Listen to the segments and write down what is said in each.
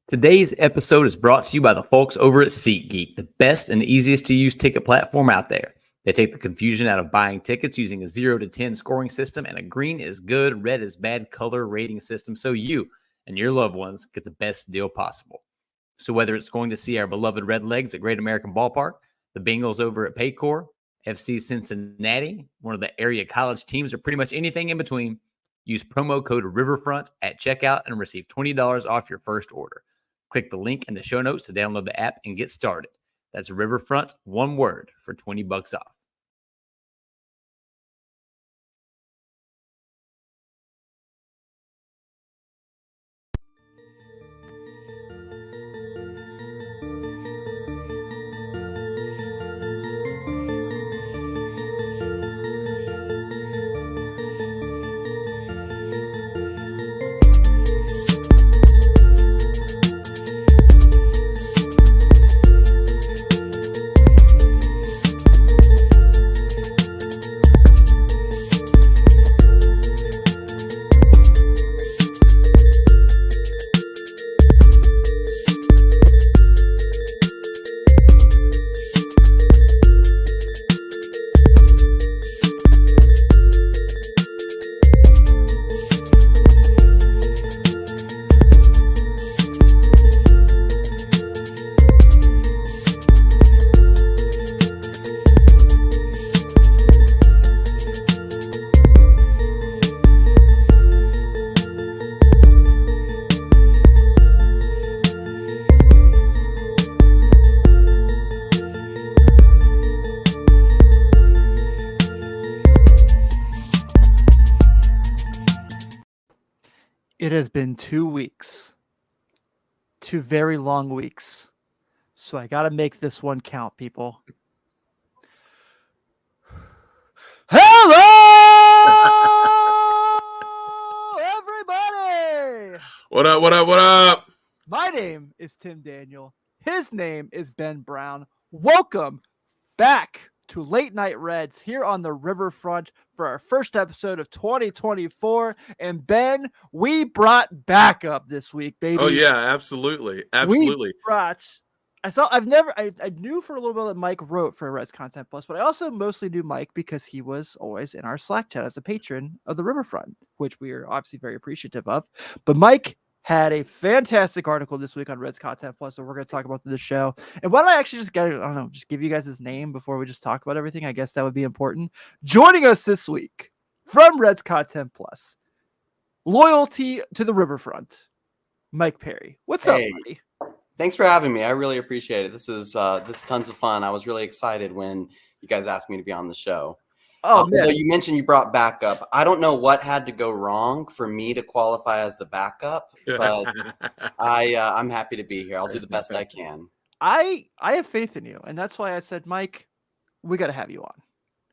Today's episode is brought to you by the folks over at SeatGeek, the best and easiest to use ticket platform out there. They take the confusion out of buying tickets using a 0 to 10 scoring system and a green is good, red is bad color rating system so you and your loved ones get the best deal possible. So whether it's going to see our beloved Redlegs at Great American Ballpark, the Bengals over at Paycor, FC Cincinnati, one of the area college teams, or pretty much anything in between, use promo code Riverfront at checkout and receive $20 off your first order. Click the link in the show notes to download the app and get started. That's Riverfront, one word, for $20 off. It has been 2 weeks, 2 very long weeks. So I got to make this one count, people. Hello, everybody. What up, what up, what up? My name is Tim Daniel. His name is Ben Brown. Welcome back to Late Night Reds here on the Riverfront for our first episode of 2024. And Ben, we brought backup this week, baby. Oh yeah, absolutely. Absolutely. I knew for a little bit that Mike wrote for Reds Content Plus, but I also mostly knew Mike because he was always in our Slack chat as a patron of the Riverfront, which we are obviously very appreciative of. But Mike had a fantastic article this week on Reds Content Plus that we're going to talk about in the show. And why don't I actually just give you guys his name before we just talk about everything? I guess that would be important. Joining us this week from Reds Content Plus, loyalty to the Riverfront, Mike Perry. What's up, buddy? Thanks for having me. I really appreciate it. This is tons of fun. I was really excited when you guys asked me to be on the show. Oh, man. Although you mentioned you brought backup. I don't know what had to go wrong for me to qualify as the backup, but I'm happy to be here. I'll do the best I can. I have faith in you, and that's why I said, Mike, we got to have you on.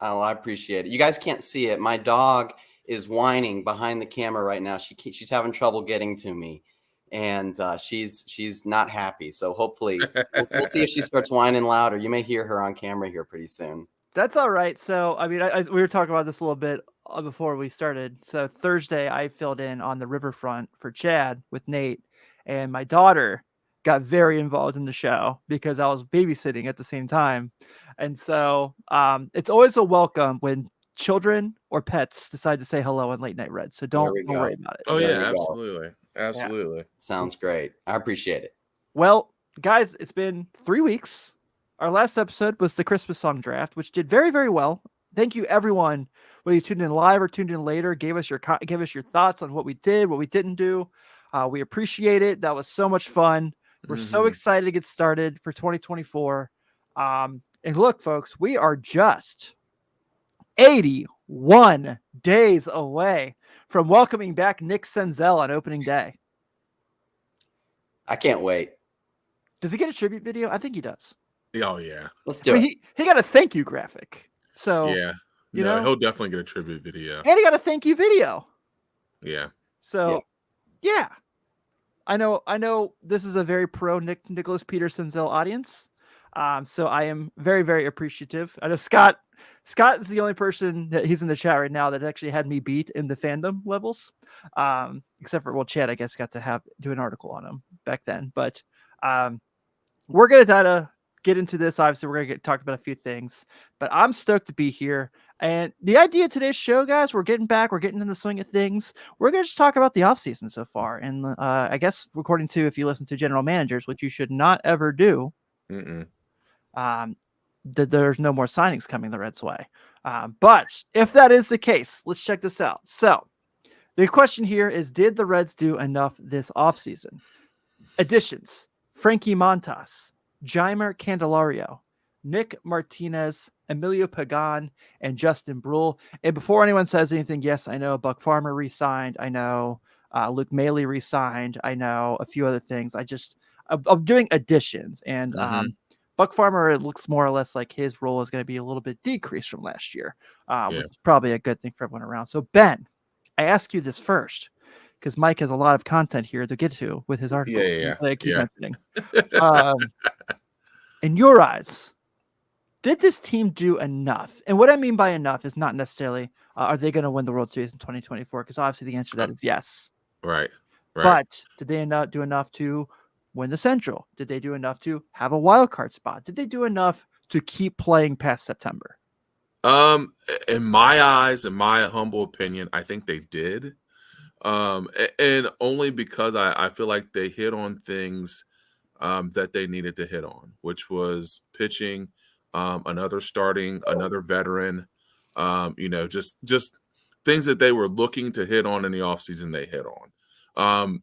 Oh, I appreciate it. You guys can't see it. My dog is whining behind the camera right now. She's having trouble getting to me, and she's not happy. So hopefully we'll see if she starts whining louder. You may hear her on camera here pretty soon. That's all right. So, I mean, we were talking about this a little bit before we started. So Thursday, I filled in on the Riverfront for Chad with Nate, and my daughter got very involved in the show because I was babysitting at the same time. And so it's always a welcome when children or pets decide to say hello on Late Night Red. So don't worry about it. Oh, yeah, absolutely. Absolutely. Yeah. Sounds great. I appreciate it. Well, guys, it's been 3 weeks. Our last episode was the Christmas song draft, which did very, very well. Thank you, everyone. Whether you tuned in live or tuned in later, gave us your thoughts on what we did, what we didn't do. We appreciate it. That was so much fun. We're so excited to get started for 2024. And look, folks, we are just 81 days away from welcoming back Nick Senzel on opening day. I can't wait. Does he get a tribute video? I think he does. Oh yeah, let's do it. He got a thank you graphic. So yeah, you know, he'll definitely get a tribute video, and he got a thank you video. Yeah. So yeah. I know. This is a very pro Nicholas Peterson's audience. So I am very, very appreciative. I know Scott is the only person that he's in the chat right now that actually had me beat in the fandom levels. Except for, Chad, I guess, got to do an article on him back then. But we're going to try to get into this. Obviously, we're going to talk about a few things. But I'm stoked to be here. And the idea of today's show, guys, we're getting in the swing of things. We're going to just talk about the offseason so far. And I guess, according to, if you listen to general managers, which you should not ever do, there's no more signings coming the Reds' way. But if that is the case, let's check this out. So the question here is, did the Reds do enough this offseason? Additions: Frankie Montas, Jeimer Candelario, Nick Martinez, Emilio Pagan, and Justin Brule. And before anyone says anything, yes, I know Buck Farmer re-signed. I know Luke Maley re-signed. I know a few other things. I'm doing additions. And Buck Farmer, it looks more or less like his role is going to be a little bit decreased from last year, which is probably a good thing for everyone around. So, Ben, I ask you this first, because Mike has a lot of content here to get to with his article. I keep mentioning. In your eyes, did this team do enough? And what I mean by enough is not necessarily are they going to win the World Series in 2024? Because obviously the answer to that is yes. Right. But did they not do enough to win the Central? Did they do enough to have a wild card spot? Did they do enough to keep playing past September? In my eyes, in my humble opinion, I think they did. And only because I feel like they hit on things that they needed to hit on, which was pitching, another veteran, just things that they were looking to hit on in the offseason, they hit on.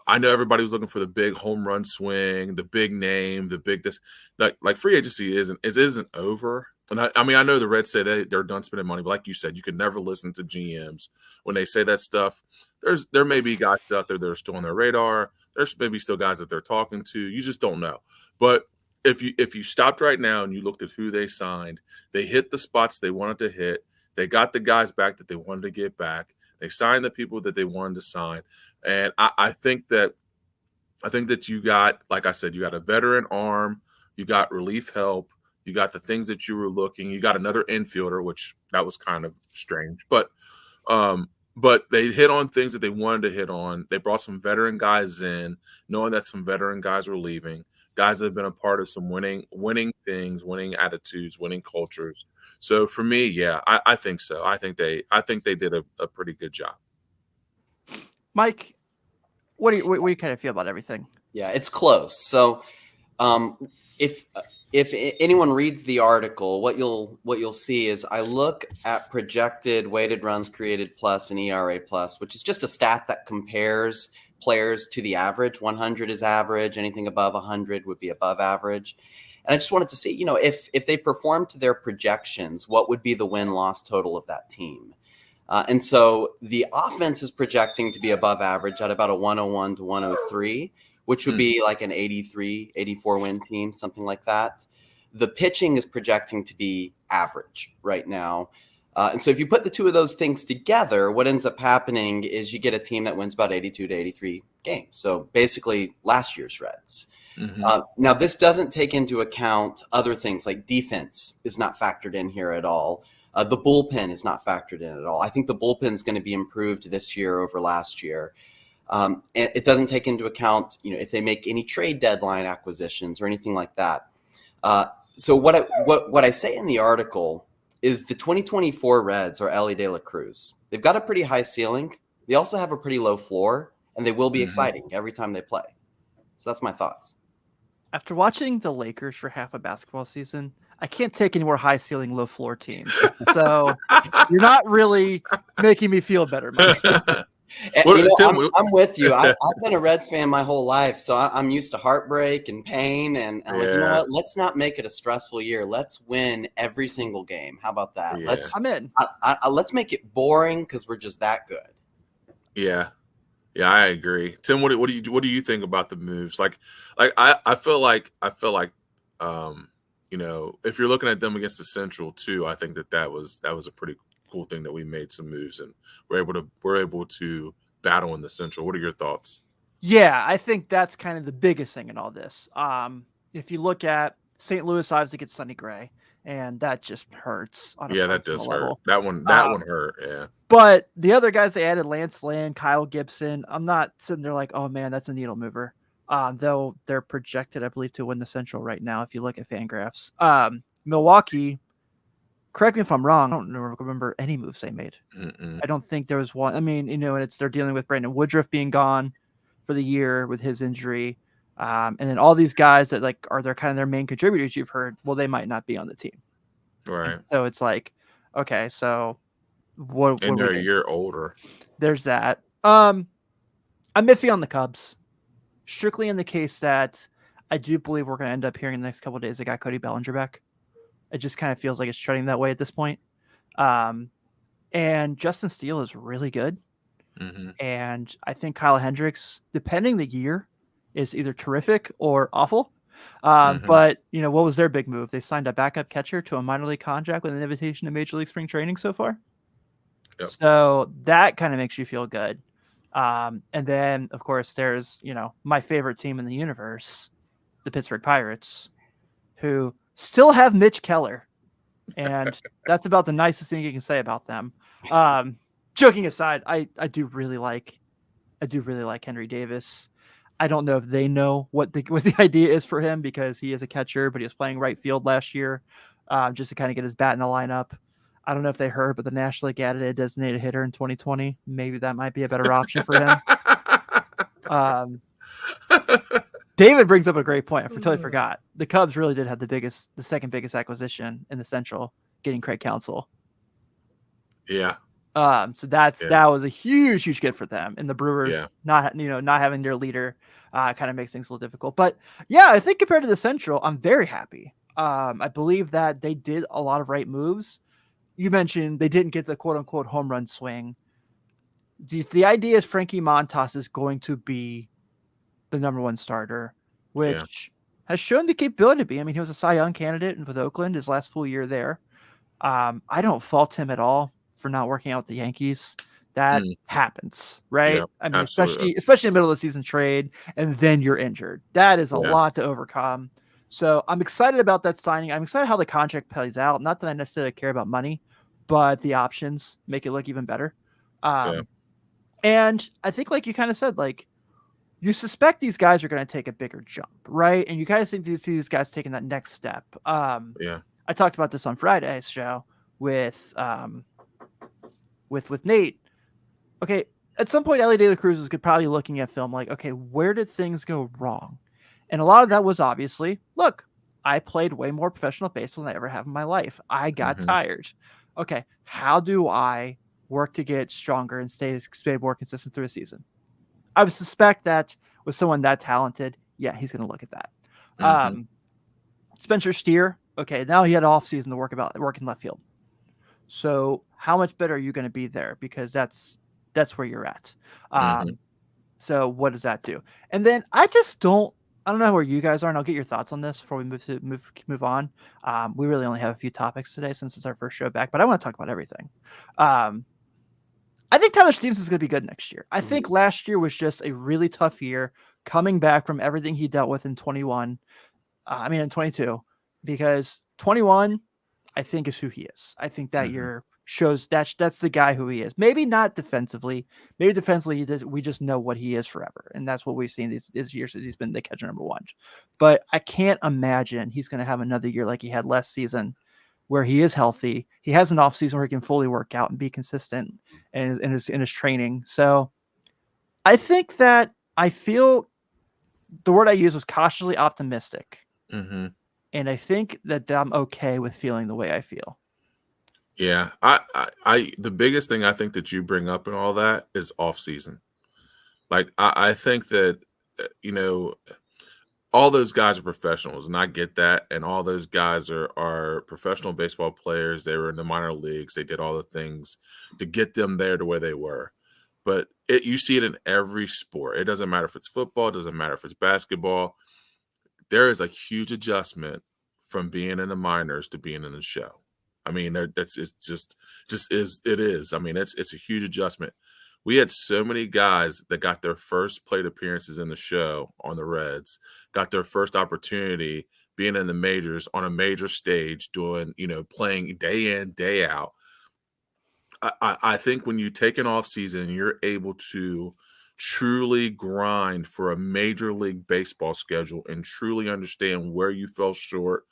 I know everybody was looking for the big home run swing, the big name, the big this. Like free agency isn't over. And I know the Reds say they're done spending money, but like you said, you can never listen to GMs when they say that stuff. There may be guys out there that are still on their radar. There's maybe still guys that they're talking to. You just don't know. But if you stopped right now and you looked at who they signed, they hit the spots they wanted to hit. They got the guys back that they wanted to get back. They signed the people that they wanted to sign. And I think that you got, like I said, you got a veteran arm, you got relief help, you got the things that you were looking, you got another infielder, which that was kind of strange. But they hit on things that they wanted to hit on. They brought some veteran guys in, knowing that some veteran guys were leaving, guys that have been a part of some winning things, winning attitudes, winning cultures. So for me, yeah, I think so. I think they did a pretty good job. Mike, what do you kind of feel about everything? Yeah, it's close. So if anyone reads the article, what you'll see is I look at projected weighted runs created plus and ERA plus, which is just a stat that compares players to the average. 100 is average. Anything above 100 would be above average. And I just wanted to see, if they perform to their projections, what would be the win-loss total of that team? And so the offense is projecting to be above average at about a 101 to 103, which would be like an 83, 84 win team, something like that. The pitching is projecting to be average right now. And so if you put the two of those things together, what ends up happening is you get a team that wins about 82 to 83 games. So basically last year's Reds. Now, this doesn't take into account other things like defense is not factored in here at all. The bullpen is not factored in at all. I think the bullpen is going to be improved this year over last year. It doesn't take into account, if they make any trade deadline acquisitions or anything like that. So what I say in the article is the 2024 Reds are Ellie De La Cruz. They've got a pretty high ceiling. They also have a pretty low floor, and they will be exciting every time they play. So that's my thoughts. After watching the Lakers for half a basketball season, I can't take any more high ceiling, low floor teams. So you're not really making me feel better, Mike. I'm with you. I've been a Reds fan my whole life, so I'm used to heartbreak and pain. And like, you know what? Let's not make it a stressful year. Let's win every single game. How about that? Yeah. I'm in. Let's make it boring because we're just that good. Yeah, I agree. Tim, what do you think about the moves? Like I feel like if you're looking at them against the Central too, I think that was a pretty cool thing that we made some moves and we're able to battle in the Central. What are your thoughts? Yeah, I think that's kind of the biggest thing in all this. If you look at St. Louis obviously gets Sonny Gray, and that just hurts on a Yeah, that personal does level. hurt. That one hurt. Yeah. But the other guys they added, Lance Lynn, Kyle Gibson, I'm not sitting there like, oh man, that's a needle mover. Though they're projected, I believe, to win the Central right now. If you look at Fangraphs, Milwaukee. Correct me if I'm wrong. I don't remember any moves they made. I don't think there was one. I mean, and they're dealing with Brandon Woodruff being gone for the year with his injury, and then all these guys that like are their kind of their main contributors. You've heard, well, they might not be on the team, Right. and so it's like, okay, so what? And they're a year older. There's that. I'm iffy on the Cubs, strictly in the case that I do believe we're going to end up hearing in the next couple of days they got Cody Bellinger back. It just kind of feels like it's trending that way at this point. And Justin Steele is really good. And I think Kyle Hendricks, depending the year, is either terrific or awful. But, what was their big move? They signed a backup catcher to a minor league contract with an invitation to Major League Spring Training so far. Yep. So that kind of makes you feel good. And then, of course, there's, my favorite team in the universe, the Pittsburgh Pirates, who still have Mitch Keller. And that's about the nicest thing you can say about them. Joking aside, I do really like Henry Davis. I don't know if they know what the idea is for him because he is a catcher, but he was playing right field last year, just to kind of get his bat in the lineup. I don't know if they heard, but the National League added a designated hitter in 2020. Maybe that might be a better option for him. David brings up a great point. I totally forgot. The Cubs really did have the second biggest acquisition in the Central, getting Craig Counsell. Yeah. So that was a huge get for them. And the Brewers not having their leader kind of makes things a little difficult. But yeah, I think compared to the Central, I'm very happy. I believe that they did a lot of right moves. You mentioned they didn't get the quote unquote home run swing. The idea is Frankie Montas is going to be the number one starter, which has shown the capability to be. I mean, he was a Cy Young candidate with Oakland his last full year there. I don't fault him at all for not working out with the Yankees. That happens, right? Yeah, I mean, absolutely. especially in the middle of the season trade, and then you're injured. That is a lot to overcome. So I'm excited about that signing. I'm excited how the contract plays out. Not that I necessarily care about money, but the options make it look even better. And I think, like you kind of said, like you suspect these guys are going to take a bigger jump, right? And you kind of think these guys taking that next step. I talked about this on Friday's show with Nate. Okay, at some point, Ellie De La Cruz was probably looking at film like, okay, where did things go wrong? And a lot of that was obviously, look, I played way more professional baseball than I ever have in my life. I got tired. Okay, how do I work to get stronger and stay more consistent through a season? I would suspect that with someone that talented, he's going to look at that. Spencer Steer, okay, now he had an offseason to work in left field. So how much better are you going to be there? Because that's where you're at. So what does that do? And then I don't know where you guys are, and I'll get your thoughts on this before we move on. We really only have a few topics today since it's our first show back, but I want to talk about everything. I think Tyler Stevens is going to be good next year. I think last year was just a really tough year coming back from everything he dealt with in 22, because 21, I think, is who he is. I think that year shows that's the guy who he is. Maybe not defensively. Maybe defensively, we just know what he is forever. And that's what we've seen these years that he's been the catcher number one. But I can't imagine he's going to have another year like he had last season where he is healthy. He has an off season where he can fully work out and be consistent in his training. So I think that I feel the word I used was cautiously optimistic. And I think that I'm okay with feeling the way I feel. Yeah. I the biggest thing I think that you bring up and all that is off season. Like, I think that, all those guys are professionals, and I get that. And all those guys are professional baseball players. They were in the minor leagues. They did all the things to get them there to where they were. But you see it in every sport. It doesn't matter if it's football. It doesn't matter if it's basketball. There is a huge adjustment from being in the minors to being in the show. I mean, it is. I mean, it's a huge adjustment. We had so many guys that got their first plate appearances in the show on the Reds, got their first opportunity being in the majors on a major stage, doing, playing day in, day out. I think when you take an off season, you're able to truly grind for a major league baseball schedule and truly understand where you fell short,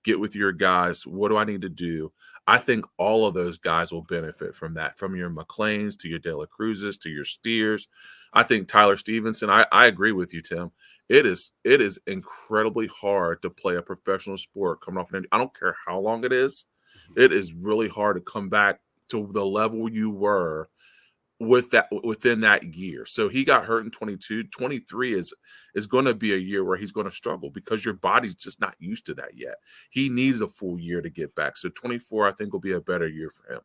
get with your guys. What do I need to do? I think all of those guys will benefit from that, from your McLeans to your De La Cruzes to your Steers. I think Tyler Stevenson, I agree with you, Tim. It is incredibly hard to play a professional sport coming off an injury. I don't care how long it is. It is really hard to come back to the level you were within that year. So he got hurt in 22. 23 is going to be a year where he's going to struggle because your body's just not used to that yet. He needs a full year to get back. So 24, I think, will be a better year for him.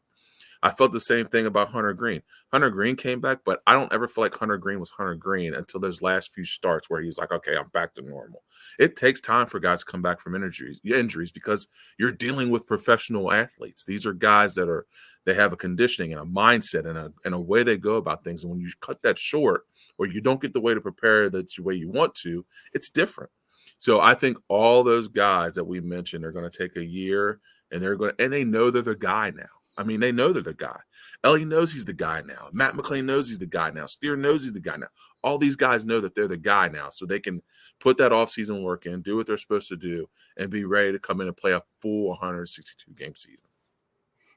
I felt the same thing about Hunter Green. Hunter Green came back, but I don't ever feel like Hunter Green was Hunter Green until those last few starts where he was like, okay, I'm back to normal. It takes time for guys to come back from injuries because you're dealing with professional athletes. These are guys they have a conditioning and a mindset and a way they go about things. And when you cut that short or you don't get the way to prepare the way you want to, it's different. So I think all those guys that we mentioned are going to take a year and they know they're the guy now. I mean, they know they're the guy. Ellie knows he's the guy now. Matt McLean knows he's the guy now. Steer knows he's the guy now. All these guys know that they're the guy now, so they can put that offseason work in, do what they're supposed to do, and be ready to come in and play a full 162-game season.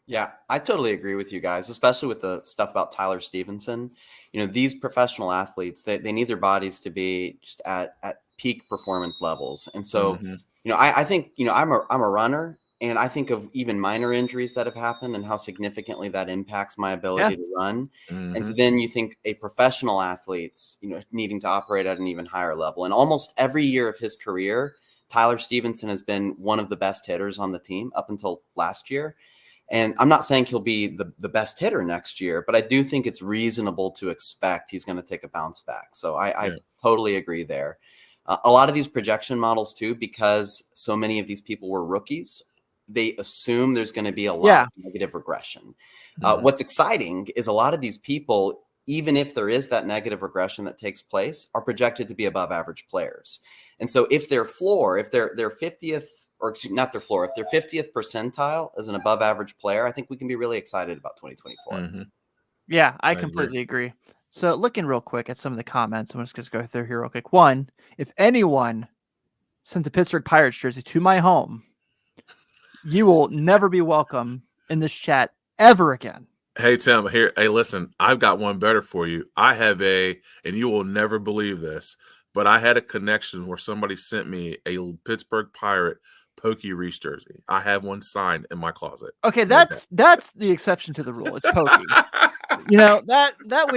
Yeah, I totally agree with you guys, especially with the stuff about Tyler Stevenson. These professional athletes, they need their bodies to be just at peak performance levels. And so, I think, I'm a runner. And I think of even minor injuries that have happened and how significantly that impacts my ability to run. And so then you think a professional athlete's, needing to operate at an even higher level. And almost every year of his career, Tyler Stevenson has been one of the best hitters on the team up until last year. And I'm not saying he'll be the best hitter next year, but I do think it's reasonable to expect he's going to take a bounce back. So I totally agree there. A lot of these projection models too, because so many of these people were rookies, they assume there's going to be a lot of negative regression. What's exciting is a lot of these people, even if there is that negative regression that takes place, are projected to be above average players. And so if their floor, if their 50th, or excuse me, not their floor, if their 50th percentile is an above average player, I think we can be really excited about 2024. Yeah, I completely agree. So looking real quick at some of the comments, I'm just going to go through here real quick. One, if anyone sent the Pittsburgh Pirates jersey to my home, you will never be welcome in this chat ever again. Hey, Tim, here. Hey, listen, I've got one better for you. I have and you will never believe this, but I had a connection where somebody sent me a Pittsburgh Pirate Pokey Reese jersey. I have one signed in my closet. Okay, that's the exception to the rule. It's Pokey. that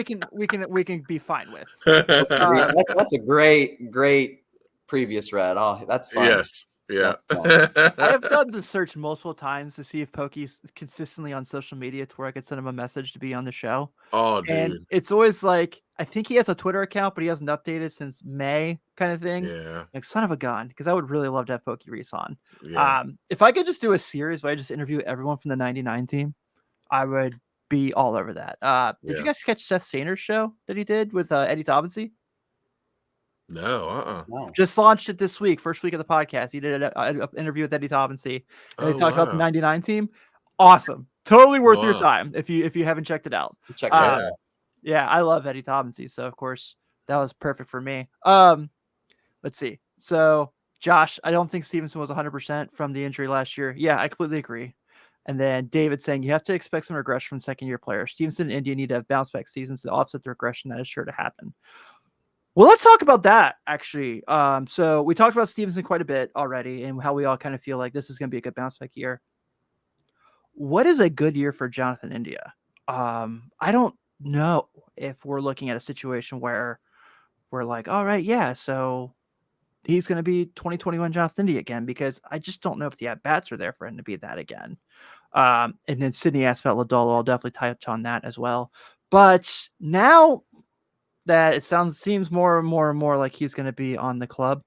we can be fine with. That's a great previous read. Oh, that's fun. Yes. Yeah. I have done the search multiple times to see if Pokey's consistently on social media to where I could send him a message to be on the show. Oh, dude. And it's always like, I think he has a Twitter account, but he hasn't updated since May kind of thing. Yeah. Like, son of a gun, because I would really love to have Pokey Reese on. Yeah. If I could just do a series where I just interview everyone from the 99 team, I would be all over that. Did you guys catch Seth Stainer's show that he did with Eddie Taubensee? No, No. Just launched it this week, first week of the podcast. He did an interview with Eddie Taubensee, and they talked about the 99 team. Awesome, totally worth your time if you haven't checked it out. Check it out. Yeah, I love Eddie Taubensee, so of course that was perfect for me. Let's see. So Josh, I don't think Stevenson was 100% from the injury last year. Yeah, I completely agree. And then David saying you have to expect some regression from second-year players. Stevenson and India need to have bounce-back seasons to offset the regression that is sure to happen. Well, let's talk about that, actually. So we talked about Stevenson quite a bit already and how we all kind of feel like this is going to be a good bounce-back year. What is a good year for Jonathan India? I don't know if we're looking at a situation where we're like, all right, yeah, so he's going to be 2021 Jonathan India again, because I just don't know if the at-bats are there for him to be that again. And then Sydney asked about Lodolo. I'll definitely touch on that as well. But now that it seems more and more like he's going to be on the club.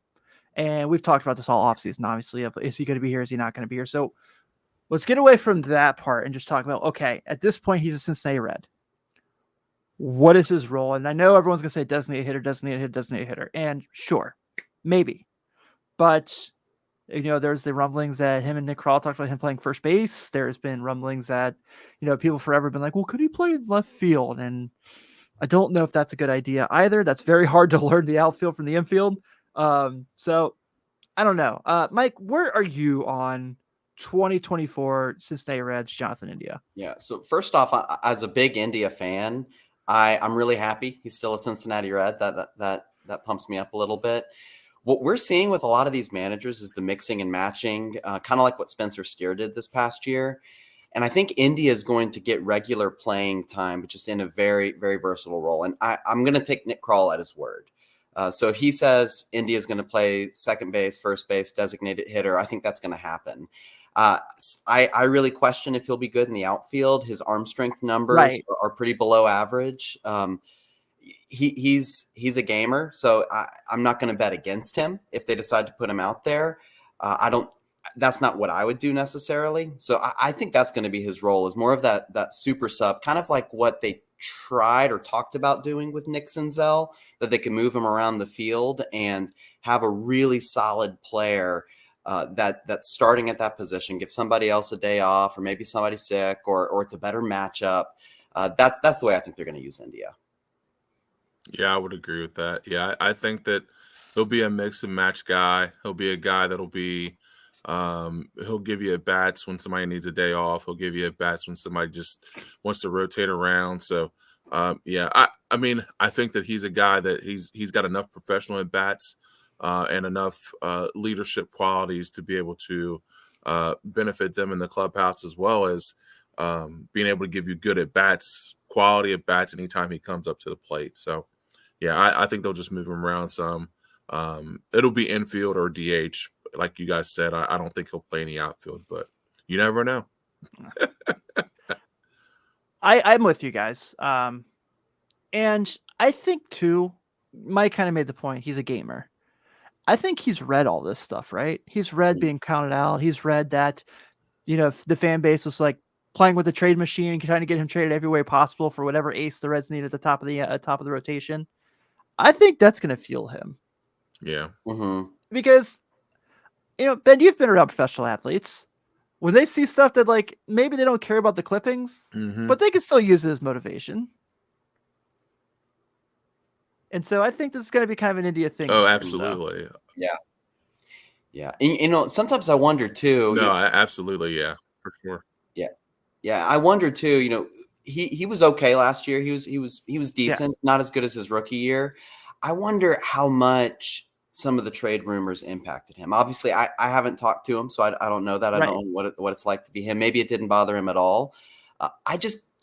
And we've talked about this all offseason, obviously, of is he going to be here? Is he not going to be here? So let's get away from that part and just talk about, okay, at this point, he's a Cincinnati Red. What is his role? And I know everyone's going to say designated hitter. And sure, maybe. But There's the rumblings that him and Nick Krall talked about him playing first base. There's been rumblings that, people forever been like, well, could he play in left field? And I don't know if that's a good idea either. That's very hard to learn the outfield from the infield. So I don't know. Mike, where are you on 2024 Cincinnati Reds, Jonathan India? Yeah. So first off, as a big India fan, I'm really happy he's still a Cincinnati Red. That pumps me up a little bit. What we're seeing with a lot of these managers is the mixing and matching, kind of like what Spencer Steer did this past year. And I think India is going to get regular playing time, but just in a very, very versatile role. And I'm going to take Nick Krall at his word. So if he says India is going to play second base, first base, designated hitter, I think that's going to happen. I really question if he'll be good in the outfield. His arm strength numbers are pretty below average. He's a gamer, so I'm not going to bet against him if they decide to put him out there. That's not what I would do necessarily. So I think that's going to be his role, is more of that super sub, kind of like what they tried or talked about doing with Nick Senzel, that they can move him around the field and have a really solid player that's starting at that position, give somebody else a day off, or maybe somebody sick, or it's a better matchup. That's the way I think they're going to use India. Yeah, I would agree with that. Yeah, I think that he'll be a mix and match guy. He'll be a guy that'll be he'll give you at bats when somebody needs a day off. He'll give you at bats when somebody just wants to rotate around. So yeah, I mean, I think that he's a guy that he's got enough professional at bats and enough leadership qualities to be able to benefit them in the clubhouse, as well as being able to give you good at bats, quality at bats anytime he comes up to the plate. So yeah, I think they'll just move him around some. It'll be infield or DH. Like you guys said, I don't think he'll play any outfield, but you never know. I'm with you guys. And I think too, Mike kind of made the point, he's a gamer. I think he's read all this stuff, right? He's read being counted out. He's read that, if the fan base was like playing with the trade machine and trying to get him traded every way possible for whatever ace the Reds need at the top of the rotation. I think that's going to fuel him. Yeah. Mm-hmm. Because, Ben, you've been around professional athletes. When they see stuff that, like, maybe they don't care about the clippings, but they can still use it as motivation. And so I think this is going to be kind of an India thing. Oh, absolutely. Yeah. Yeah. And, sometimes I wonder too. No, absolutely. Yeah, for sure. Yeah. Yeah. I wonder too, he was okay last year. He was decent, not as good as his rookie year. I wonder how much some of the trade rumors impacted him. Obviously, I haven't talked to him, so I don't know that. I don't know what it's like to be him. Maybe it didn't bother him at all.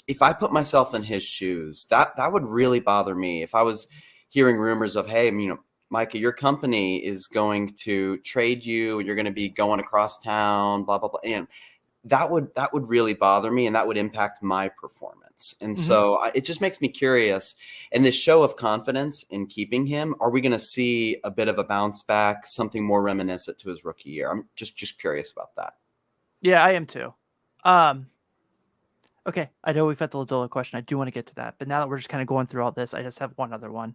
If I put myself in his shoes, that would really bother me. If I was hearing rumors of, hey, Micah, your company is going to trade you, and you're going to be going across town, blah, blah, blah. And that would really bother me, and that would impact my performance. And so it just makes me curious. And this show of confidence in keeping him, are we going to see a bit of a bounce back, something more reminiscent to his rookie year? I'm just curious about that. Yeah, I am too. Okay, I know we've had the Ladola question. I do want to get to that. But now that we're just kind of going through all this, I just have one other one.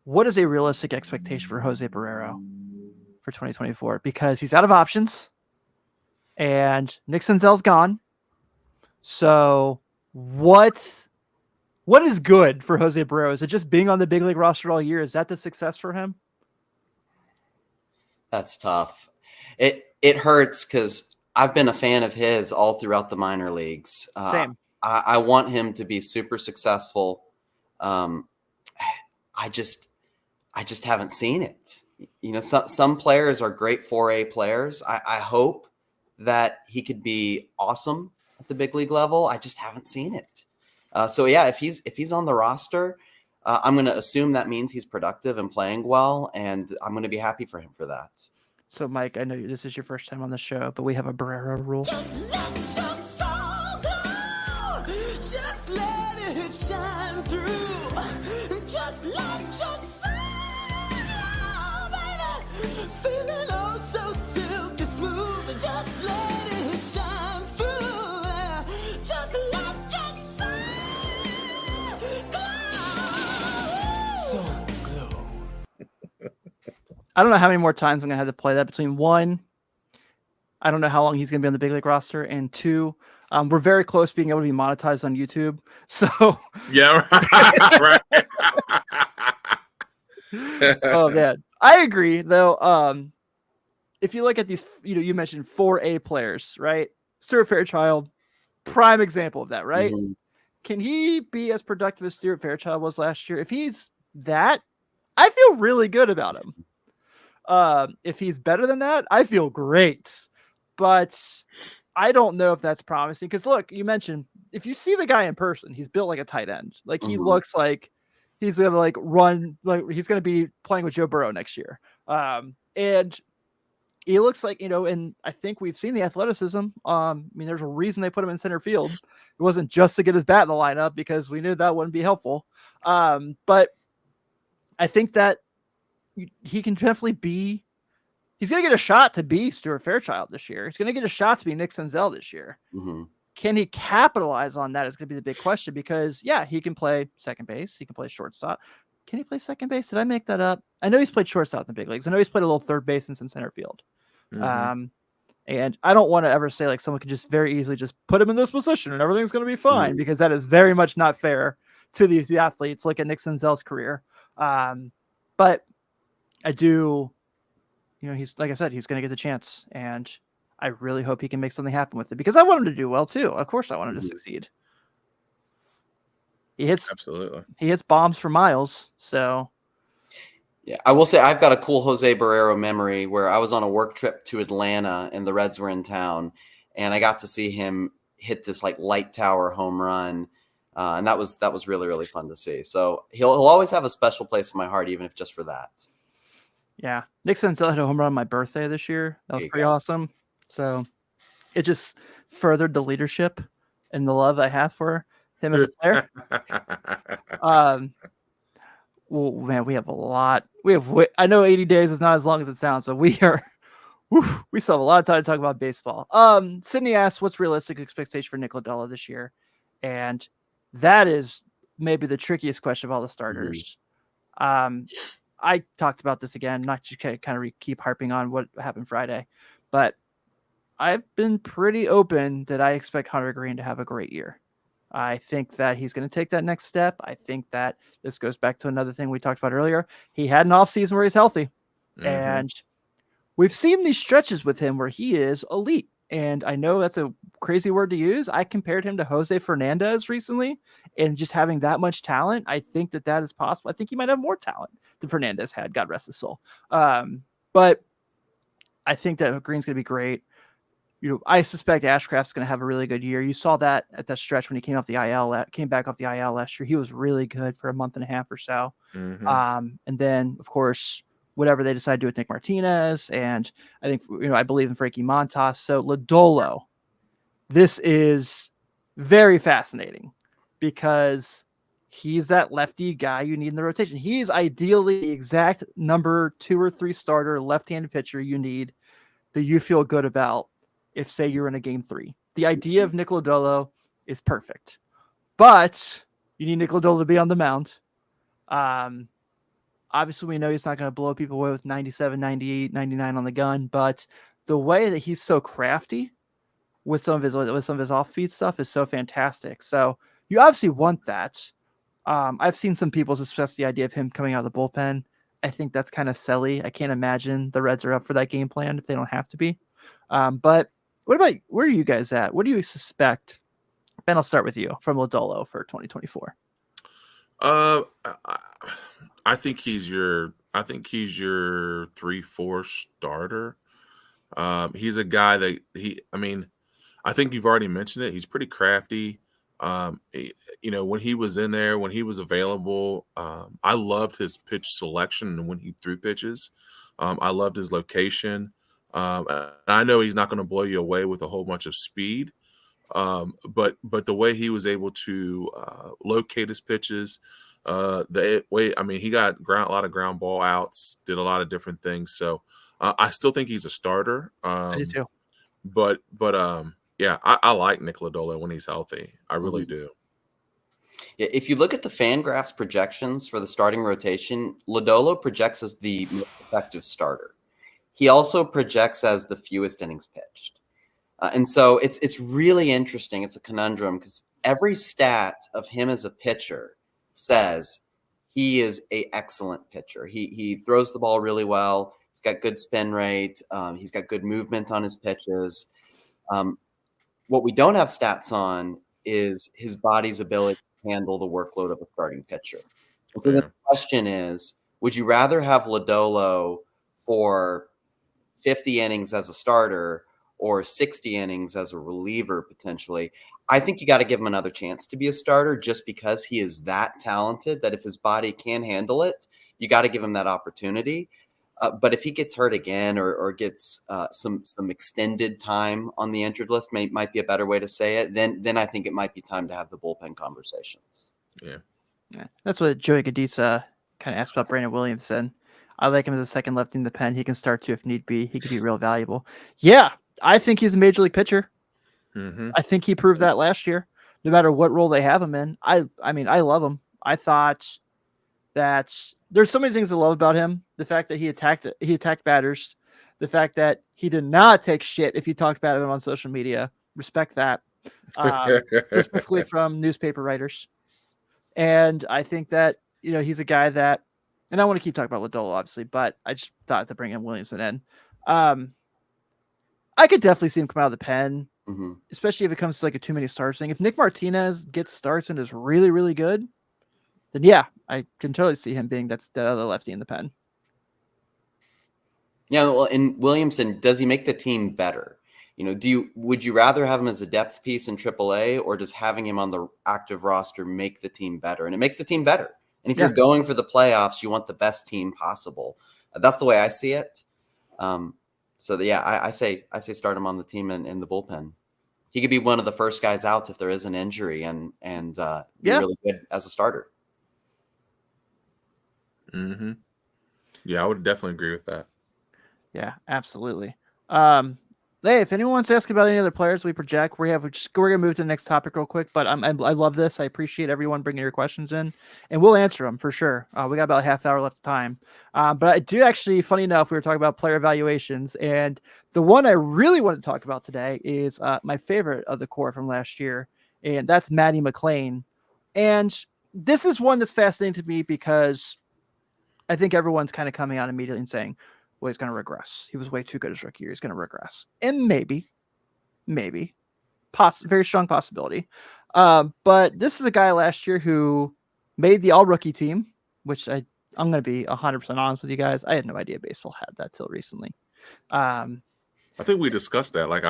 What is a realistic expectation for Jose Barrero for 2024? Because he's out of options. And Nick Senzel's gone. So what is good for Jose Barrero? Is it just being on the big league roster all year? Is that the success for him? That's tough. It hurts because I've been a fan of his all throughout the minor leagues. Same. I want him to be super successful. I just haven't seen it. Some players are great 4A players. I hope that he could be awesome at the big league level. I just haven't seen it. So yeah, if he's on the roster, I'm going to assume that means he's productive and playing well, and I'm going to be happy for him for that. So Mike, I know this is your first time on the show, but we have a Barrero rule. Just let your soul glow. Just let it shine through. Just let your soul glow, baby. Feeling oh so silky smooth. Just let it shine through. Just let your soul glow. Soul glow. I don't know how many more times I'm gonna have to play that. Between one, I don't know how long he's gonna be on the big league roster, and two, we're very close to being able to be monetized on YouTube. So, Yeah, right. oh man, I agree though. If you look at these, you mentioned 4A players, right? Stuart Fairchild, prime example of that, right? Mhm. Can he be as productive as Stuart Fairchild was last year? If he's that, I feel really good about him. If he's better than that, I feel great. But I don't know if that's promising. Because look, you mentioned if you see the guy in person, he's built like a tight end. Like he Mhm. looks like he's gonna like run, like he's gonna be playing with Joe Burrow next year. And he looks like, and I think we've seen the athleticism. I mean, there's a reason they put him in center field. It wasn't just to get his bat in the lineup because we knew that wouldn't be helpful. But I think that he can definitely be. He's going to get a shot to be Stuart Fairchild this year. He's going to get a shot to be Nick Senzel this year. Mhm. Can he capitalize on that is going to be the big question because, yeah, he can play second base. He can play shortstop. Can he play second base? Did I make that up? I know he's played shortstop in the big leagues. I know he's played a little third base and some center field. Mhm. And I don't want to ever say like someone could just very easily just put him in this position and everything's going to be fine Mhm. because that is very much not fair to these athletes. Look at Nick Senzel's career. But I do, he's, like I said, he's going to get the chance and I really hope he can make something happen with it because I want him to do well too. Of course I want him to Mhm. succeed. He hits Absolutely. bombs for miles. So Yeah, I will say I've got a cool Jose Barrero memory where I was on a work trip to Atlanta and the Reds were in town, and I got to see him hit this like light tower home run, and that was really really fun to see. So he'll always have a special place in my heart, even if just for that. yeah, Nick Senzel hit a home run on my birthday this year. That There was you pretty go. awesome. So it just furthered the leadership and the love I have for him as a player. Well, man, we have a lot. I know 80 days is not as long as it sounds, but we still have a lot of time to talk about baseball. Sydney asked, what's realistic expectation for Nick Lodolo this year? And that is maybe the trickiest question of all the starters. I talked about this again, not to kind of keep harping on what happened Friday, but I've been pretty open that I expect Hunter Green to have a great year. I think that he's going to take that next step. I think that this goes back to another thing we talked about earlier. He had an offseason where he's healthy. Mhm. And we've seen these stretches with him where he is elite. And I know that's a crazy word to use. I compared him to Jose Fernandez recently and just having that much talent. I think that is possible. I think he might have more talent than Fernandez had. God rest his soul. But I think that Green's going to be great. I suspect Ashcraft's going to have a really good year. You saw that at that stretch when he came back off the IL last year. He was really good for a month and a half or so. Mhm. And then, of course, whatever they decide to do with Nick Martinez, and I think I believe in Frankie Montas. So Lodolo, this is very fascinating because he's that lefty guy you need in the rotation. He's ideally the exact number 2 or 3 starter left-handed pitcher you need that you feel good about if, say, you're in a game 3. The idea of Nick Lodolo is perfect, but you need Nick Lodolo to be on the mound. Obviously, we know he's not going to blow people away with 97, 98, 99 on the gun, but the way that he's so crafty with some of his off-speed stuff is so fantastic. So you obviously want that. I've seen some people discuss the idea of him coming out of the bullpen. I think that's kind of silly. I can't imagine the Reds are up for that game plan if they don't have to be. But where are you guys at? What do you suspect? Ben, I'll start with you from Lodolo for 2024. I think he's your 3-4 starter. He's a guy that I think you've already mentioned it. He's pretty crafty. When he was in there, when he was available, I loved his pitch selection and when he threw pitches. I loved his location. And I know he's not going to blow you away with a whole bunch of speed, but the way he was able to locate his pitches, he got a lot of ground ball outs, did a lot of different things. So I still think he's a starter. I do too. But yeah, I like Nick Lodolo when he's healthy. I really do. If you look at the Fangraphs projections for the starting rotation, Lodolo projects as the most effective starter. He also projects as the fewest innings pitched. And so it's really interesting. It's a conundrum because every stat of him as a pitcher says he is an excellent pitcher. He throws the ball really well. He's got good spin rate. He's got good movement on his pitches. What we don't have stats on is his body's ability to handle the workload of a starting pitcher. And so the question is, would you rather have Lodolo for 50 innings as a starter or 60 innings as a reliever potentially? I think you got to give him another chance to be a starter just because he is that talented that if his body can handle it, you got to give him that opportunity. But if he gets hurt again or gets some extended time on the injured list, might be a better way to say it, then I think it might be time to have the bullpen conversations. Yeah. That's what Joey Gadisa kind of asked about Brandon Williamson. I like him as a second lefty in the pen. He can start too if need be. He could be real valuable. Yeah, I think he's a major league pitcher. I think he proved that last year, no matter what role they have him in. I mean, I love him. I thought that there's so many things I love about him. The fact that he attacked batters, the fact that he did not take shit if you talked about him on social media. Respect that, specifically from newspaper writers. And I think that, he's a guy that, and I want to keep talking about Lodolo, obviously, but I just thought to bring in Williamson in. I could definitely see him come out of the pen, especially if it comes to like a too many starts thing. If Nick Martinez gets starts and is really, really good, then yeah, I can totally see him being the other lefty in the pen. Yeah, well, and Williamson, does he make the team better? Would you rather have him as a depth piece in AAA, or does having him on the active roster make the team better? And it makes the team better. And if you're going for the playoffs, you want the best team possible. That's the way I see it. I say start him on the team in the bullpen. He could be one of the first guys out if there is an injury and be really good as a starter. Yeah, I would definitely agree with that. Yeah, absolutely. Hey, if anyone wants to ask about any other players we project, we're gonna move to the next topic real quick. But I love this. I appreciate everyone bringing your questions in, and we'll answer them for sure. We got about a half hour left of time. But I do actually, funny enough, we were talking about player evaluations, and the one I really want to talk about today is my favorite of the core from last year, and that's Matty McClain. And this is one that's fascinating to me because I think everyone's kind of coming out immediately and saying, well, he's going to regress. He was way too good his rookie year. He's going to regress. And maybe, very strong possibility. But this is a guy last year who made the all-rookie team, which I'm going to be 100% honest with you guys. I had no idea baseball had that till recently. I think we discussed that. Like,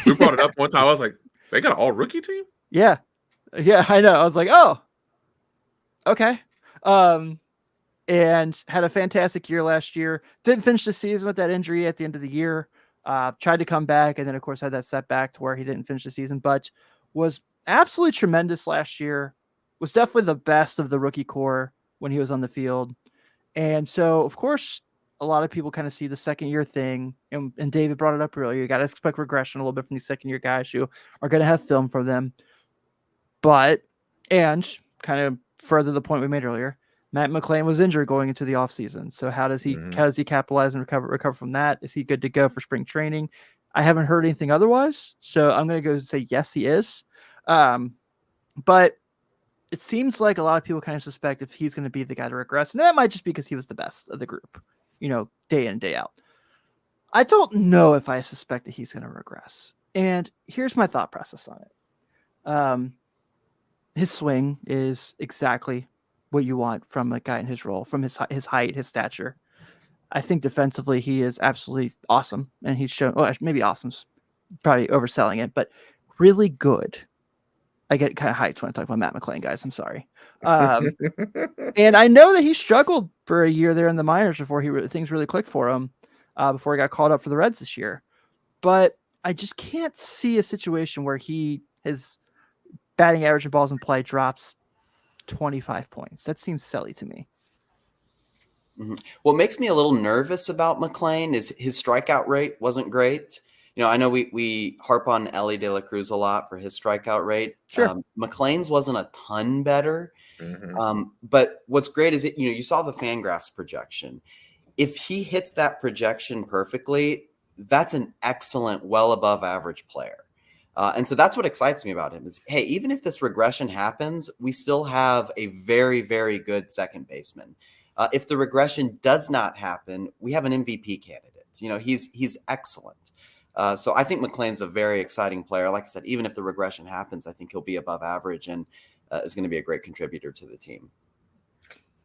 we brought it up one time. I was like, they got an all-rookie team? Yeah, I know. I was like, oh, okay. And had a fantastic year last year. Didn't finish the season with that injury at the end of the year. Tried to come back, and then, of course, had that setback to where he didn't finish the season, but was absolutely tremendous last year. Was definitely the best of the rookie core when he was on the field. And so, of course, a lot of people kind of see the second-year thing, and David brought it up earlier. You got to expect regression a little bit from these second-year guys who are going to have film from them. But, and kind of further the point we made earlier, Matt McClain was injured going into the offseason. So how does he capitalize and recover from that? Is he good to go for spring training? I haven't heard anything otherwise. So I'm going to go say yes, he is. But it seems like a lot of people kind of suspect if he's going to be the guy to regress. And that might just be because he was the best of the group, day in and day out. I don't know if I suspect that he's going to regress. And here's my thought process on it. His swing is exactly what you want from a guy in his role, from his height, his stature. I think defensively he is absolutely awesome, and he's shown. Well, maybe awesome's probably overselling it, but really good. I get kind of hyped when I talk about Matt McClain, guys. I'm sorry. And I know that he struggled for a year there in the minors before things really clicked for him, before he got called up for the Reds this year. But I just can't see a situation where his batting average of balls in play drops 25 points. That seems silly to me. What makes me a little nervous about McClain is his strikeout rate wasn't great. I know we harp on Ellie De La Cruz a lot for his strikeout rate. Sure. McLean's wasn't a ton better. Mhm. But what's great is you saw the Fangraphs projection. If he hits that projection perfectly, that's an excellent, well above average player. And so that's what excites me about him is, hey, even if this regression happens, we still have a very, very good second baseman. If the regression does not happen, we have an MVP candidate. He's excellent. So I think McLean's a very exciting player. Like I said, even if the regression happens, I think he'll be above average and is going to be a great contributor to the team.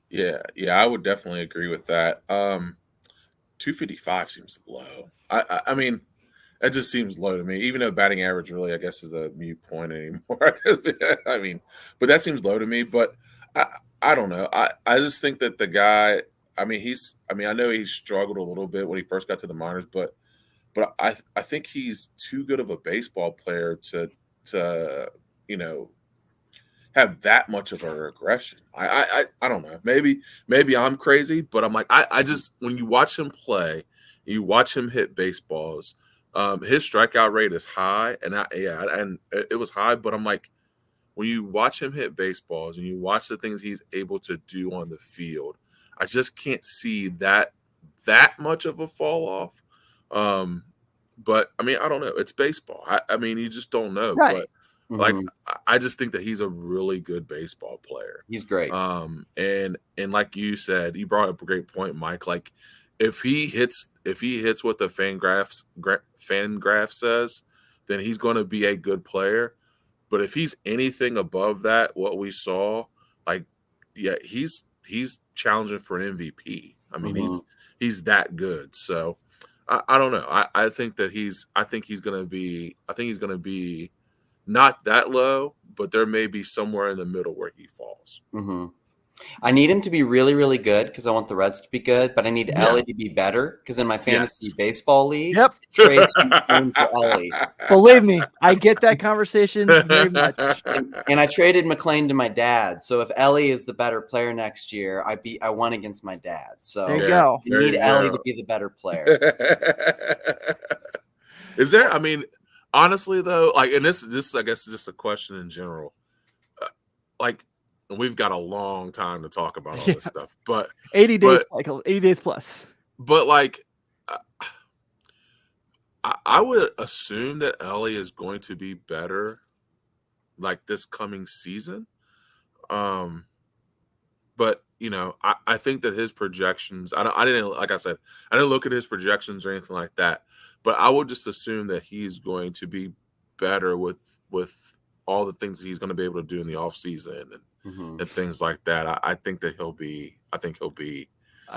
Yeah, I would definitely agree with that. 255 seems low. I mean, that just seems low to me. Even though batting average really, I guess, is a mute point anymore. I mean, but that seems low to me. But I don't know. I just think that the guy. I mean, I know he struggled a little bit when he first got to the minors, but I think he's too good of a baseball player to have that much of a regression. I don't know. Maybe I'm crazy, but I'm like I just when you watch him play, you watch him hit baseballs. His strikeout rate is high, and it was high. But I'm like, when you watch him hit baseballs and you watch the things he's able to do on the field, I just can't see that much of a fall off. But I mean, I don't know. It's baseball. I mean, you just don't know. Right. But like, I just think that he's a really good baseball player. He's great. And like you said, you brought up a great point, Mike. Like, if he hits what the Fangraph says, then he's going to be a good player. But if he's anything above that, what we saw, like, yeah, he's challenging for an MVP. I mean, he's that good. So I don't know. I think he's going to be not that low, but there may be somewhere in the middle where he falls. I need him to be really, really good because I want the Reds to be good, but I need Ellie to be better because in my fantasy baseball league, trade him for Ellie. Believe me, I get that conversation very much. And I traded McLean to my dad. So if Ellie is the better player next year, I won against my dad. So there you go. You need Ellie to be the better player. Is there? I mean, honestly, though, like, and this I guess is just a question in general. Like, we've got a long time to talk about all this stuff, but 80 days, Michael, 80 days plus. But like, I would assume that Ellie is going to be better, like this coming season. But I think that his projections. I didn't, like I said, I didn't look at his projections or anything like that. But I would just assume that he's going to be better with all the things that he's going to be able to do in the offseason and things like that. I think that he'll be. I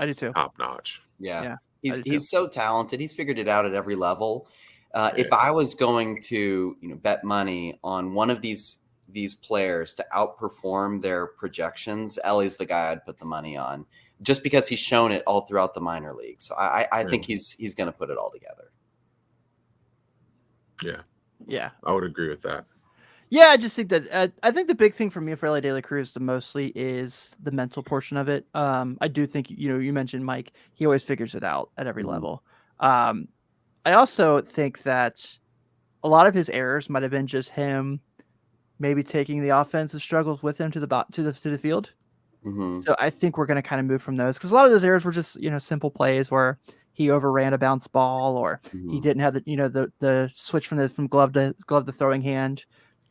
do too. Top notch. Yeah. He's so talented. He's figured it out at every level. If I was going to bet money on one of these players to outperform their projections, Ellie's the guy I'd put the money on, just because he's shown it all throughout the minor league. So I think he's going to put it all together. Yeah, I would agree with that. Yeah, I just think that I think the big thing for me for Ellie De La Cruz mostly is the mental portion of it. I do think you mentioned Mike; he always figures it out at every level. I also think that a lot of his errors might have been just him maybe taking the offensive struggles with him to the field. So I think we're going to kind of move from those because a lot of those errors were just simple plays where he overran a bounce ball or he didn't have the switch from glove to throwing hand.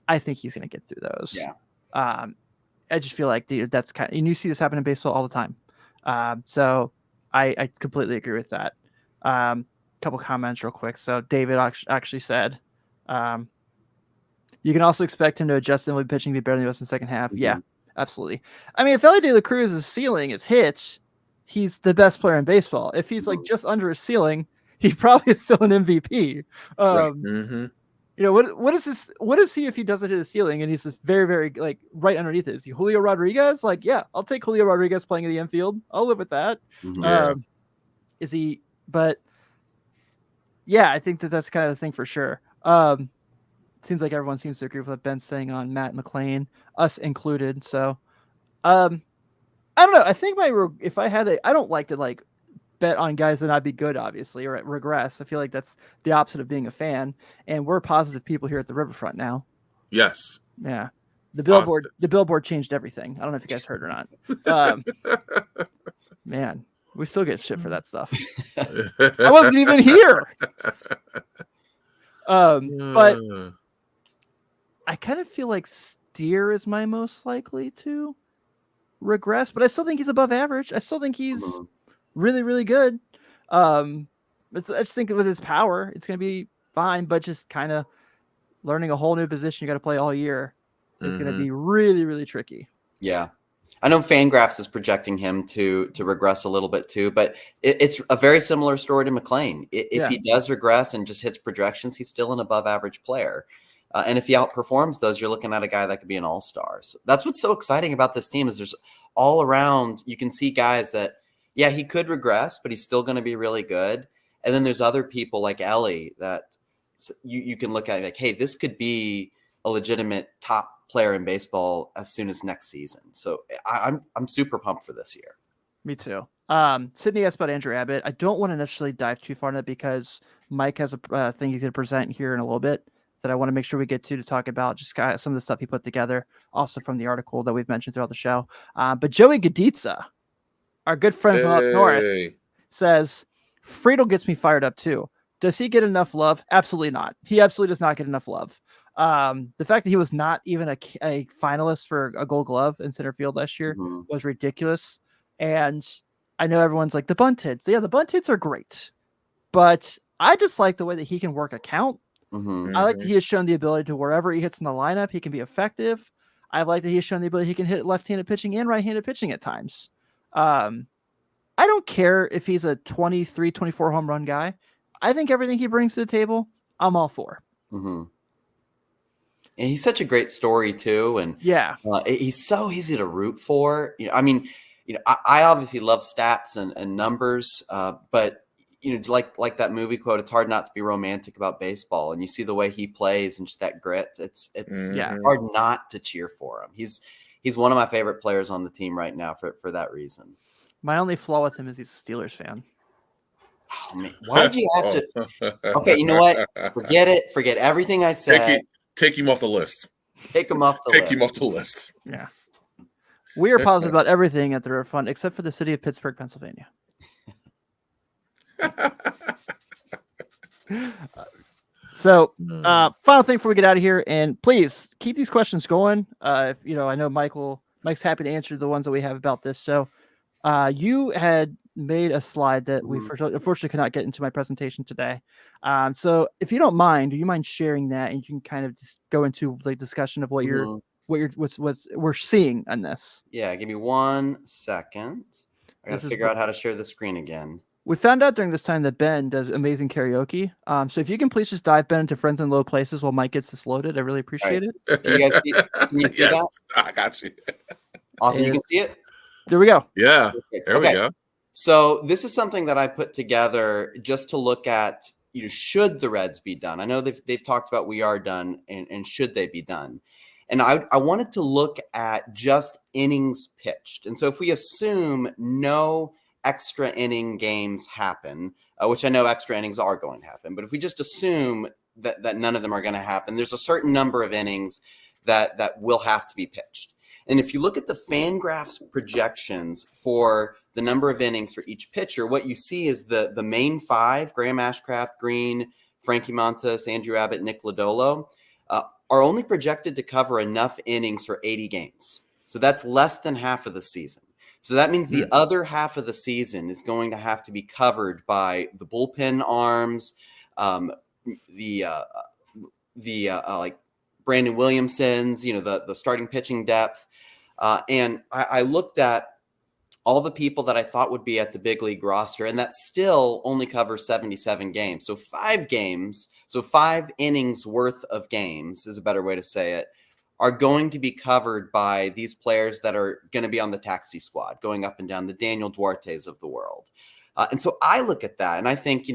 I think he's going to get through those. Yeah. I just feel like that's and you see this happen in baseball all the time. So I completely agree with that. Couple comments real quick. So David actually said, you can also expect him to adjust and pitching to be better than the US in the second half. Yeah, absolutely. I mean, if Ellie De La Cruz's ceiling is hits, he's the best player in baseball. If he's like just under his ceiling, he probably is still an MVP. What is this? What is he if he doesn't hit his ceiling and he's just very, very like right underneath it? Is he Julio Rodriguez? Like, yeah, I'll take Julio Rodriguez playing in the infield. I'll live with that. Is he? But yeah, I think that's kind of the thing for sure. Seems like everyone seems to agree with what Ben's saying on Matt McLean, us included. So, I don't know. I think if I had I don't like to like bet on guys that not be good, obviously, or regress. I feel like that's the opposite of being a fan. And we're positive people here at the Riverfront now. Yes. Yeah. The Positive. billboard changed everything. I don't know if you guys heard or not. Man, we still get shit for that stuff. I wasn't even here. But I kind of feel like Steer is my most likely to regress, but I still think he's above average. I still think he's really, really good. I just think with his power, it's going to be fine, but just kind of learning a whole new position you got to play all year is going to be really, really tricky. Yeah. I know Fangraphs is projecting him to regress a little bit too, but it's a very similar story to McLean. If he does regress and just hits projections, he's still an above average player. And if he outperforms those, you're looking at a guy that could be an all-star. So that's what's so exciting about this team is there's all around, you can see guys that, yeah, he could regress, but he's still going to be really good. And then there's other people like Ellie that you can look at like, hey, this could be a legitimate top player in baseball as soon as next season. So I'm super pumped for this year. Me too. Sydney asked about Andrew Abbott. I don't want to necessarily dive too far into it because Mike has a thing he's going to present here in a little bit that I want to make sure we get to talk about just kind of some of the stuff he put together, also from the article that we've mentioned throughout the show. But Joey Gaditza, our good friend from up north, says, Friedel gets me fired up too. Does he get enough love? Absolutely not. He absolutely does not get enough love. The fact that he was not even a finalist for a Gold Glove in center field last year was ridiculous. And I know everyone's like the bunt hits. Yeah, the bunt hits are great, but I just like the way that he can work a count. I like that he has shown the ability to wherever he hits in the lineup, he can be effective. I like that he has shown the ability he can hit left-handed pitching and right-handed pitching at times. I don't care if he's a 23, 24 home run guy. I think everything he brings to the table, I'm all for. And he's such a great story too. And he's so easy to root for. I mean, I obviously love stats and numbers, but like that movie quote, it's hard not to be romantic about baseball. And you see the way he plays and just that grit. It's hard not to cheer for him. He's one of my favorite players on the team right now for that reason. My only flaw with him is he's a Steelers fan. Oh man, why'd you have to? Okay, you know what? Forget it. Forget everything I said. Take him off the list. Take him off the list. Take him off the list. Yeah. We are positive about everything at the Riverfront except for the city of Pittsburgh, Pennsylvania. So, final thing before we get out of here, and please keep these questions going. I know Mike's happy to answer the ones that we have about this. So, you had made a slide that we unfortunately could not get into my presentation today. So, if you don't mind, do you mind sharing that, and you can kind of just go into the discussion of what we're seeing on this? Yeah, give me 1 second. I got to figure out how to share the screen again. We found out during this time that Ben does amazing karaoke. So if you can please just dive Ben into Friends in Low Places while Mike gets this loaded, I really appreciate it. Can you guys see that? I got you. Awesome. You can see it? There we go. Yeah. There we go. So this is something that I put together just to look at, should the Reds be done? I know they've talked about we are done and should they be done? And I wanted to look at just innings pitched. And so if we assume no extra inning games happen, which I know extra innings are going to happen, but if we just assume that none of them are going to happen, there's a certain number of innings that will have to be pitched. And if you look at the Fangraphs projections for the number of innings for each pitcher, what you see is the main five, Graham Ashcraft, Green, Frankie Montas, Andrew Abbott, Nick Lodolo, are only projected to cover enough innings for 80 games. So that's less than half of the season. So that means the other half of the season is going to have to be covered by the bullpen arms, like Brandon Williamson's, the starting pitching depth. And I looked at all the people that I thought would be at the big league roster, and that still only covers 77 games. So 5 games, 5 innings worth of games is a better way to say it, are going to be covered by these players that are going to be on the taxi squad, going up and down, the Daniel Duartes of the world. And so I look at that and I think,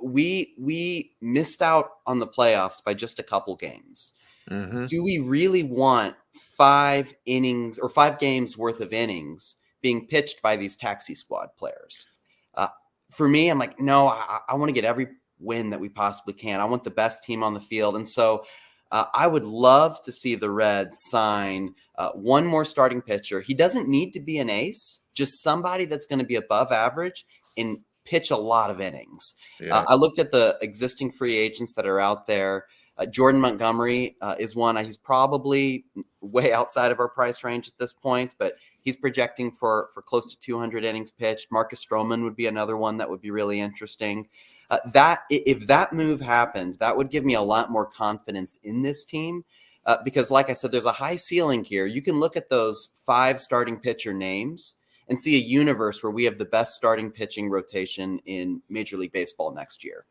we missed out on the playoffs by just a couple games. Do we really want 5 innings or 5 games worth of innings being pitched by these taxi squad players? For me, I'm like, no, I want to get every win that we possibly can. I want the best team on the field. And so I would love to see the Reds sign one more starting pitcher. He doesn't need to be an ace, just somebody that's going to be above average and pitch a lot of innings. Yeah. I looked at the existing free agents that are out there. Jordan Montgomery is one. He's probably way outside of our price range at this point, but he's projecting for close to 200 innings pitched. Marcus Stroman would be another one that would be really interesting. If that move happened, that would give me a lot more confidence in this team because, like I said, there's a high ceiling here. You can look at those 5 starting pitcher names and see a universe where we have the best starting pitching rotation in Major League Baseball next year.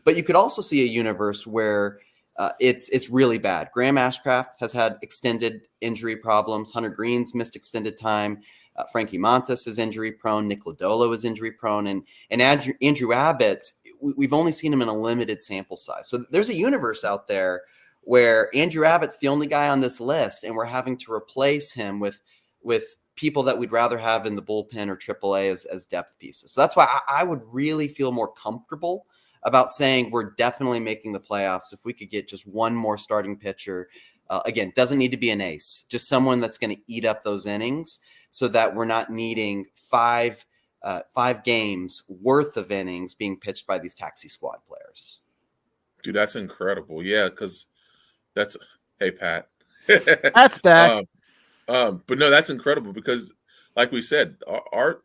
But you could also see a universe where it's really bad. Graham Ashcraft has had extended injury problems. Hunter Green's missed extended time. Frankie Montas is injury prone. Nick Lodolo is injury prone. And Andrew Abbott, we've only seen him in a limited sample size. So there's a universe out there where Andrew Abbott's the only guy on this list, and we're having to replace him with people that we'd rather have in the bullpen or AAA as depth pieces. So that's why I would really feel more comfortable about saying we're definitely making the playoffs if we could get just one more starting pitcher. Again, doesn't need to be an ace, just someone that's going to eat up those innings so that we're not needing five games worth of innings being pitched by these taxi squad players. Dude, that's incredible. Yeah, because that's – hey, Pat. That's back. But no, that's incredible because, like we said, our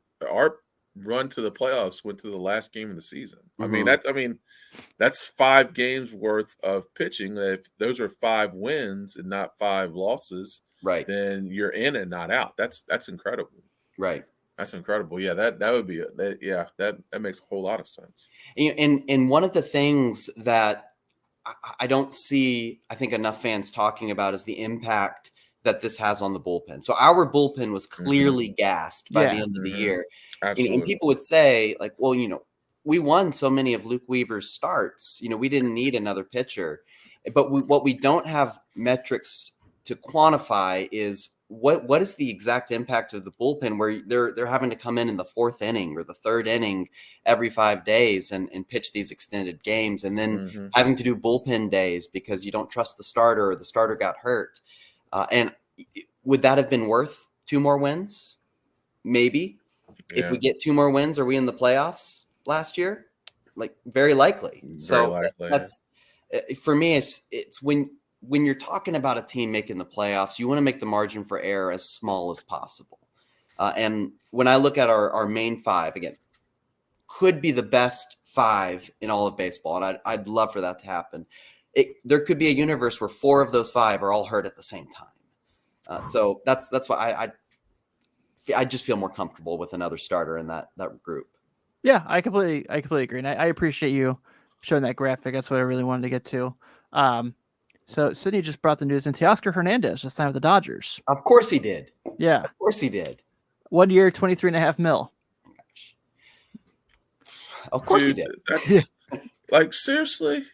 run to the playoffs went to the last game of the season. Mm-hmm. That's 5 games worth of pitching. If those are 5 wins and not 5 losses, right, then you're in and not out. That's incredible. Right. That's incredible. Yeah, that would be that makes a whole lot of sense. And one of the things that I don't see, I think, enough fans talking about is the impact that this has on the bullpen. So our bullpen was clearly gassed by the end of the year. Absolutely. And people would say, like, well, we won so many of Luke Weaver's starts. We didn't need another pitcher. But what we don't have metrics to quantify is what is the exact impact of the bullpen where they're having to come in the 4th inning or the 3rd inning every 5 days and pitch these extended games, and then having to do bullpen days because you don't trust the starter or the starter got hurt. And would that have been worth 2 more wins? Maybe. Yeah. If we get 2 more wins, are we in the playoffs last year? Like, very likely. That's for me. It's when you're talking about a team making the playoffs, you want to make the margin for error as small as possible. And when I look at our main 5, again, could be the best 5 in all of baseball, and I'd love for that to happen. There could be a universe where 4 of those 5 are all hurt at the same time. So that's why I just feel more comfortable with another starter in that group. Yeah, I completely agree. And I appreciate you showing that graphic. That's what I really wanted to get to. So Sydney just brought the news in. Teoscar Hernandez just signed with the Dodgers. Of course he did. Yeah. Of course he did. 1 year, $23.5 million. Of course he did. Like, seriously?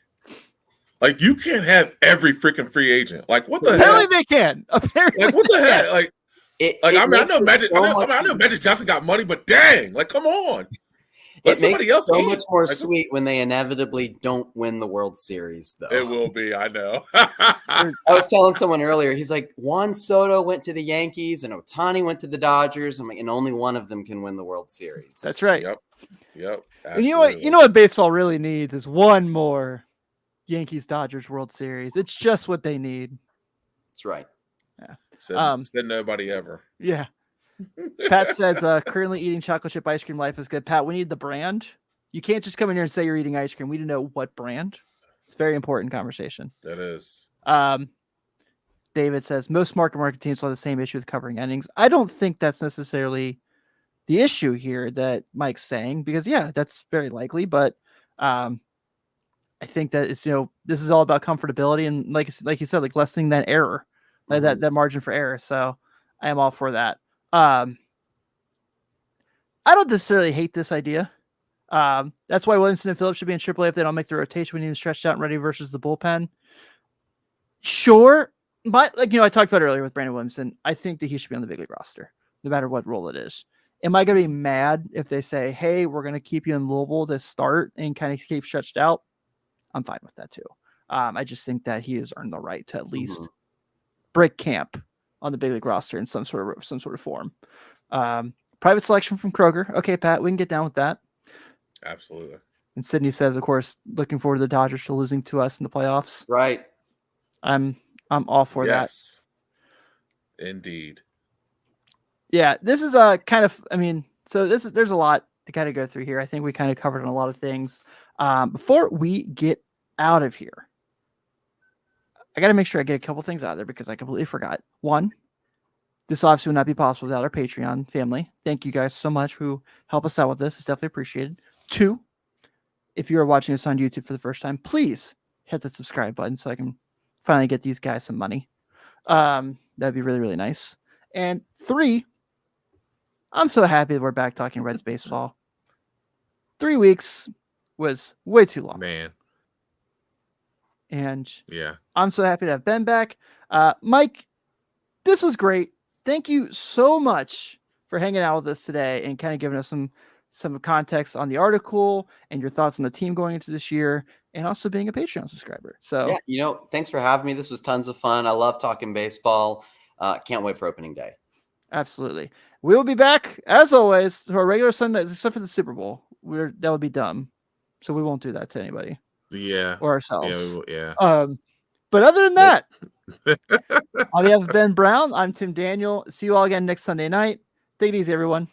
Like, you can't have every freaking free agent. Like, what the hell? Apparently they can. Apparently, like, what the heck? Like, I know Magic. So I know Magic Johnson got money, but dang, like, come on. It makes it so much more sweet when they inevitably don't win the World Series, though. It will be, I know. I was telling someone earlier, he's like, Juan Soto went to the Yankees and Ohtani went to the Dodgers. I'm like, and only one of them can win the World Series. That's right. Yep. And you know what baseball really needs is one more Yankees-Dodgers World Series. It's just what they need. That's right. Yeah. Said nobody ever. Yeah. Pat says, currently eating chocolate chip ice cream. Life is good. Pat, we need the brand. You can't just come in here and say you're eating ice cream. We need to know what brand. It's a very important conversation. That is. David says, most market teams will have the same issue with covering innings. I don't think that's necessarily the issue here that Mike's saying, because, yeah, that's very likely. But I think that it's, this is all about comfortability and, like you said, like lessening that error, that margin for error. So I am all for that. I don't necessarily hate this idea. That's why Williamson and Phillips should be in AAA if they don't make the rotation. We need them stretched out and ready versus the bullpen. Sure, but I talked about earlier with Brandon Williamson, I think that he should be on the big league roster, no matter what role it is. Am I going to be mad if they say, hey, we're going to keep you in Louisville to start and kind of keep stretched out? I'm fine with that too. I just think that he has earned the right to at least break camp on the big league roster in some sort of form. Private selection from Kroger. Okay, Pat, we can get down with that. Absolutely. And Sydney says, of course, looking forward to the Dodgers to losing to us in the playoffs. Right. I'm all for that. Yes. Indeed. Yeah, this is there's a lot to kind of go through here. I think we kind of covered on a lot of things. Before we get out of here, I got to make sure I get a couple things out there because I completely forgot. One, this obviously would not be possible without our Patreon family. Thank you guys so much who help us out with this. It's definitely appreciated. Two, if you are watching this on YouTube for the first time, please hit the subscribe button so I can finally get these guys some money. That'd be really, really nice. And three, I'm so happy that we're back talking Reds baseball. 3 weeks was way too long. Man. And Yeah. I'm so happy to have Ben back. Mike, this was great. Thank you so much for hanging out with us today and kind of giving us some context on the article and your thoughts on the team going into this year and also being a Patreon subscriber. So yeah, thanks for having me. This was tons of fun. I love talking baseball. Can't wait for opening day. Absolutely. We will be back as always to our regular Sundays, except for the Super Bowl. That would be dumb. So we won't do that to anybody. Yeah. Or ourselves. Yeah. But other than that, on behalf of Ben Brown, I'm Tim Daniel. See you all again next Sunday night. Take it easy, everyone.